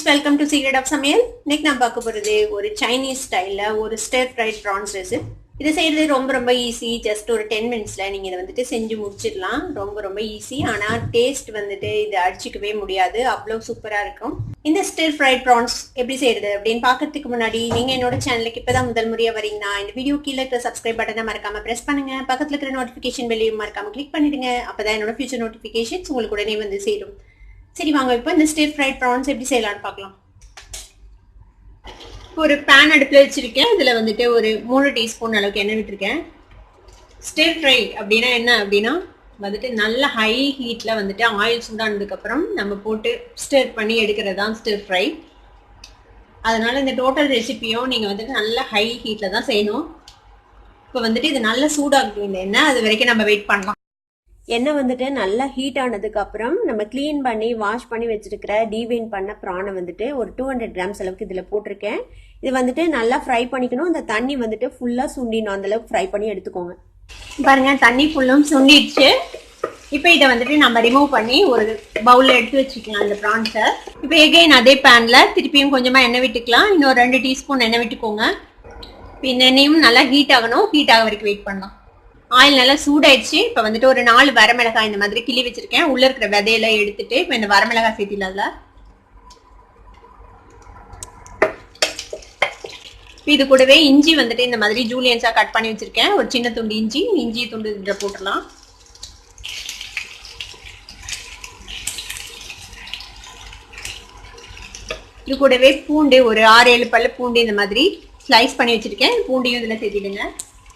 welcome to Secret of Samayal. இன்னைக்கு நான் பார்க்க போறது ஒரு சைனீஸ் ஸ்டைல்ல ஒரு ஸ்டிர் ஃப்ரைட் prawns ரெசிபி. இது செய்யறது ரொம்ப ஈஸி. ஜஸ்ட் ஒரு 10 மினிட்ஸ்ல நீங்க இத வந்துட்டு செஞ்சு முடிச்சிடலாம். ரொம்ப ஈஸி. ஆனா டேஸ்ட் வந்துட்டு இது அடிச்சுக்கவே முடியாது. அவ்வளவு சூப்பரா இருக்கும். இந்த ஸ்டிர் ஃப்ரைட் prawns எப்படி செய்யறது அப்படின்னு பார்க்கிறதுக்கு முன்னாடி நீங்க என்னோட சேனலுக்கு இப்பதான் முதல் முறையா வரீங்கன்னா இந்த வீடியோ கீழே இருக்கிற சப்ஸ்கிரைப் பட்டனை மறக்காம பிரஸ் பண்ணுங்க. பக்கத்துல இருக்கிற நோட்டிபிகேஷன் பெல்லையும் மறக்காம கிளிக் பண்ணிடுங்க. அப்பதான் என்னோட ஃபியூச்சர் நோட்டிபிகேஷன்ஸ் உங்களுக்கு உடனே வந்து சேரும். சரி வாங்க இப்போ இந்த ஸ்டிர் ஃப்ரைட் prawns எப்படி செய்யலாம்னு பார்க்கலாம். ஒரு பேன் அடுப்பில் வச்சிருக்கேன். இதில் வந்துட்டு ஒரு 3 டீஸ்பூன் அளவுக்கு எண்ணெய் விட்டுருக்கேன். ஸ்டிர் ஃப்ரை அப்படின்னா என்ன அப்படின்னா வந்துட்டு நல்ல ஹை ஹீட்டில் வந்துட்டு ஆயில் சூடானதுக்கப்புறம் நம்ம போட்டு ஸ்டிர் பண்ணி எடுக்கிறது தான் ஸ்டிர் ஃப்ரை. அதனால இந்த டோட்டல் ரெசிபியும் நீங்கள் வந்துட்டு நல்ல ஹை ஹீட்டில் தான் செய்யணும். இப்போ வந்துட்டு இது நல்லா சூடாகட்டும் இந்த எண்ணெய். அது வரைக்கும் நம்ம வெயிட் பண்ணலாம். எண்ணெய் வந்துட்டு நல்லா ஹீட் ஆனதுக்கு அப்புறம் நம்ம கிளீன் பண்ணி வாஷ் பண்ணி வச்சிருக்கிற டீவெயின் பண்ண ப்ரானை வந்துட்டு ஒரு 200 கிராம்ஸ் அளவுக்கு இதுல போட்டிருக்கேன். இது வந்துட்டு நல்லா ஃப்ரை பண்ணிக்கணும். இந்த தண்ணி வந்துட்டு ஃபுல்லா சுண்டிடணும். அந்த அளவுக்கு ஃப்ரை பண்ணி எடுத்துக்கோங்க. பாருங்க தண்ணி ஃபுல்லும் சுண்டிடுச்சு. இப்போ இதை வந்துட்டு நம்ம ரிமூவ் பண்ணி ஒரு பவுல்ல எடுத்து வச்சுக்கலாம் இந்த ப்ரான்ஸை. இப்போ எகைன் அதே பேன்ல திருப்பியும் கொஞ்சமா எண்ணெய் விட்டுக்கலாம். இன்னொரு 2 டீஸ்பூன் எண்ணெய் விட்டுக்கோங்க. இப்போ இந்த எண்ணெயும் நல்லா ஹீட் ஆகணும். ஹீட் ஆக வரைக்கும் வெயிட் பண்ணலாம். ஆயில் நல்லா சூடாயிடுச்சு. இப்போ வந்துட்டு ஒரு 4 வரமிளகாய் இந்த மாதிரி கிள்ளி வச்சிருக்கேன். உள்ள இருக்கிற விதையில எடுத்துட்டு இப்போ இந்த வரமிளகாய் சேர்த்தில இது கூடவே இஞ்சி வந்துட்டு இந்த மாதிரி ஜூலியன்ஸா கட் பண்ணி வச்சிருக்கேன். ஒரு சின்ன துண்டு இஞ்சி துண்டு இதில் போட்டுடலாம். இது கூடவே பூண்டு ஒரு 6-7 பல்லு பூண்டு இந்த மாதிரி ஸ்லைஸ் பண்ணி வச்சிருக்கேன். பூண்டையும் இதில் சேர்த்திடுங்க.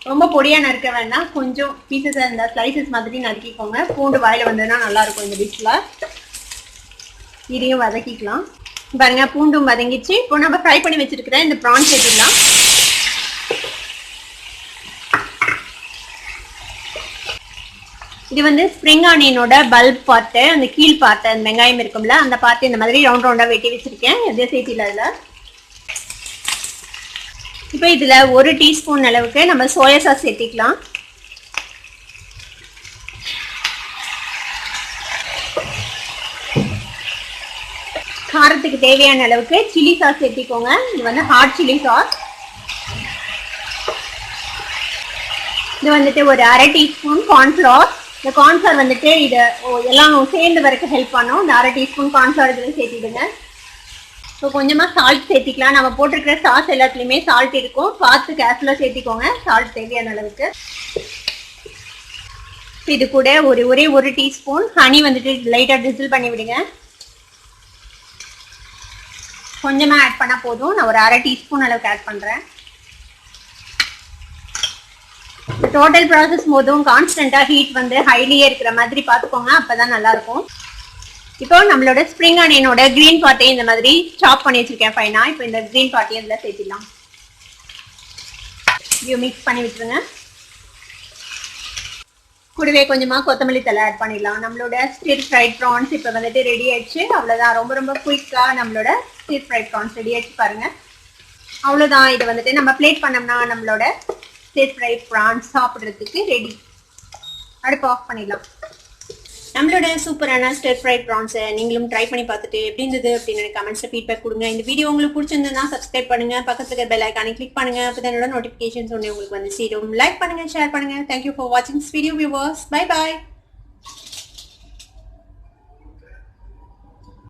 ரொம்ப பொடியா நறுக்க வேண்டாம். கொஞ்சம் பீசஸ் இந்த ஸ்லைசஸ் மாதிரி நறுக்கிக்கோங்க. பூண்டு வாயில வந்ததுன்னா நல்லா இருக்கும் இந்த டிஷ்ல. இதையும் வதக்கிக்கலாம். பாருங்க பூண்டும் வதங்கிச்சு. இப்போ நம்ம ஃப்ரை பண்ணி வச்சிருக்கிற இந்த ப்ரான்ஸ் சேர்த்துக்கலாம். இது வந்து ஸ்ப்ரிங் ஆனியனோட பல்ப் பார்ட்டு, அந்த கீழ் பார்ட்டு, அந்த வெங்காயம் இருக்கும்ல அந்த பார்ட்டு இந்த மாதிரி ரவுண்டா வெட்டி வச்சிருக்கேன். எதையும் சேர்த்தில அதுல. இப்போ இதுல 1 டீஸ்பூன் அளவுக்கு நம்ம சோயா சாஸ் சேர்த்திக்கலாம். காரத்துக்கு தேவையான அளவுக்கு சில்லி சாஸ் சேர்த்திக்கோங்க. இது வந்து ஹாட் சில்லி சாஸ். இது வந்துட்டு ஒரு 1/2 டீஸ்பூன் கார்ன்ஃப்ளவர். இந்த கார்ன்ஃப்ளவர் வந்துட்டு இதை எல்லாம் சேர்ந்து வரைக்கும் ஹெல்ப் பண்ணும். இந்த 1/2 டீஸ்பூன் கார்ன்ஃப்ளவர் இதில் சேர்த்திடுங்க. ஸோ கொஞ்சமாக சால்ட் சேர்த்திக்கலாம். நம்ம போட்டிருக்கிற சாஸ் எல்லாத்துலேயுமே சால்ட் இருக்கும். பார்த்து கேர்ஃபுல்லாக சேர்த்திக்கோங்க சால்ட் தேவையான அளவுக்கு. இது கூட ஒரே ஒரு டீஸ்பூன் ஹனி வந்துட்டு லைட்டாக டிசில் பண்ணி விடுங்க. கொஞ்சமாக ஆட் பண்ணால் போதும். நான் ஒரு 1/2 டீஸ்பூன் அளவுக்கு ஆட் பண்ணுறேன். டோட்டல் ப்ராசஸ் போதும் கான்ஸ்டன்ட்டாக ஹீட் வந்து ஹைலியே இருக்கிற மாதிரி பார்த்துக்கோங்க. அப்போ தான் நல்லாயிருக்கும். இப்போ நம்மளோட ஸ்ப்ரிங் ஆனியனோட கிரீன் பார்ட்டையும் இந்த மாதிரி சாப் பண்ணி வச்சிருக்கேன் ஃபைனா. இப்போ இந்த கிரீன் பார்ட்டையும் இதில் சேர்த்திடலாம். இது மிக்ஸ் பண்ணி விட்டுருங்க. கூடவே கொஞ்சமாக கொத்தமல்லி தழை ஆட் பண்ணிடலாம். நம்மளோட ஸ்டிர் ஃப்ரைட் ப்ரான்ஸ் இப்போ வந்துட்டு ரெடி ஆயிடுச்சு. அவ்வளோதான். ரொம்ப குயிக்காக நம்மளோட ஸ்டிர் ஃப்ரைட் ப்ரான்ஸ் ரெடி ஆயிடுச்சு பாருங்க. அவ்வளோதான். இதை வந்துட்டு நம்ம பிளேட் பண்ணோம்னா நம்மளோட ஸ்டிர் ஃப்ரைட் ப்ரான்ஸ் சாப்பிட்றதுக்கு ரெடி. அடுப்பு ஆஃப் பண்ணிடலாம். நம்மளோட சூப்பரான ஸ்டிர் ஃப்ரைட் ப்ரான்ஸை நீங்களும் ட்ரை பண்ணி பார்த்துட்டு எப்படி இருந்தது அப்படின்னு எனக்கு கமெண்ட்ஸில் ஃபீட்பேக் கொடுங்க. இந்த வீடியோ உங்களுக்கு பிடிச்சிருந்ததுன்னா சப்ஸ்கிரைப் பண்ணுங்க. பக்கத்துல இருக்கிற பெல் ஐக்கானை கிளிக் பண்ணுங்க. அப்போ என்னோட நோட்டிஃபிகேஷன்ஸ் ஒன்று உங்களுக்கு வந்து சேரும். லைக் பண்ணுங்க, ஷேர் பண்ணுங்க. தேங்க்யூ ஃபார் வாட்சிங் this video viewers. Bye bye.